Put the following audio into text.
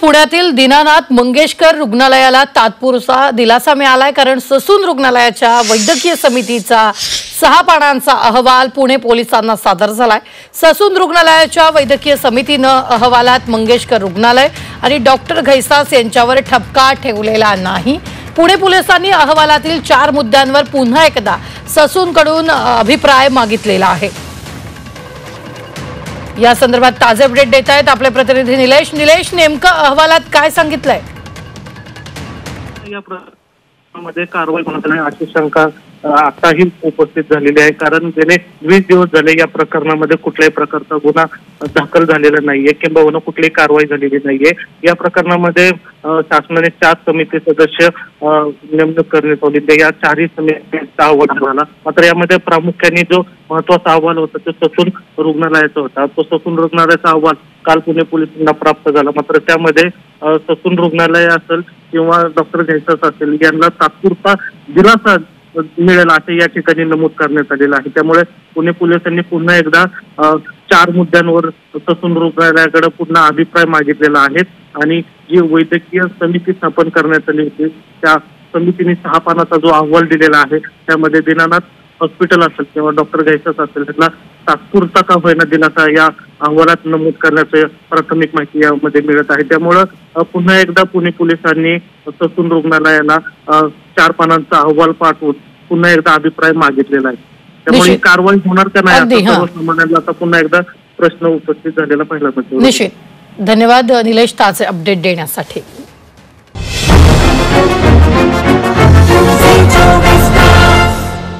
पुण्यातील दीनानाथ मंगेशकर रुग्णालयाला तात्पुरता दिलासा मिळालाय, कारण ससून रुग्णालयाच्या वैद्यकीय समितीचा 6 पानांचा अहवाल पुणे पोलिसांना सादर झालाय। ससून रुग्णालयाच्या वैद्यकीय समितीनं अहवालात मंगेशकर रुग्णालय आणि डॉक्टर घैसास यांच्यावर ठपका ठेवलेला नाही। पुणे पोलिसांनी अहवालातील 4 मुद्द्यांवर पुन्हा एकदा ससूनकडून अभिप्राय मागितलेला आहे। या संदर्भात ताजे अपडेट देत आहेत आपले प्रतिनिधी निलेश। नेमकं अहवालात काय सांगितलंय? या प्रकरणामध्ये कारवाई होणार नाही अशी शंका आताही उपस्थित झालेली आहे, कारण गेले 20 दिवस झाले या प्रकरणामध्ये कुठल्याही प्रकारचा गुन्हा दाखल झालेला नाहीये किंवा कुठलीही कारवाई झालेली नाहीये। या प्रकरणामध्ये शासनाने 4 समिती सदस्य नेमणूक करण्यात आली। या 4ही समितीचा अहवाल झाला, मात्र यामध्ये प्रामुख्याने जो महत्वाचा अहवाल होता तो ससून रुग्णालयाचा होता। तो ससून रुग्णालयाचा अहवाल काल पुणे पोलिसांना प्राप्त झाला, मात्र त्यामध्ये ससून रुग्णालय असेल किंवा डॉक्टर घैसास असेल यांना तात्पुरता दिलासा मिळेल असे या ठिकाणी नमूद करण्यात आलेलं आहे। त्यामुळे पुणे पोलिसांनी पुन्हा एकदा 4 मुद्द्यांवर ससून रुग्णालयाकडे पुन्हा अभिप्राय मागितलेला आहे आणि जी वैद्यकीय समिती स्थापन करण्यात आली होती त्या समितीने 6 पानाचा जो अहवाल दिलेला आहे त्यामध्ये दीनानाथ हॉस्पिटल असेल किंवा डॉक्टर घैसास असेल त्यांना तात्पुरता का होईना दिलासा या अहवालात नमूद करण्याची प्राथमिक माहिती यामध्ये मिळत आहे। त्यामुळे पुन्हा एकदा पुणे पोलिसांनी ससून रुग्णालयाला 4 पानांचा अहवाल पाठवून पुन्हा एकदा अभिप्राय मागितलेला आहे। त्यामुळे कारवाई होणार का नाही सर्वसामान्यांना आता पुन्हा एकदा प्रश्न उपस्थित झालेला पाहायला मिळतो। निश्चित धन्यवाद निलेश ताजे अपडेट देण्यासाठी।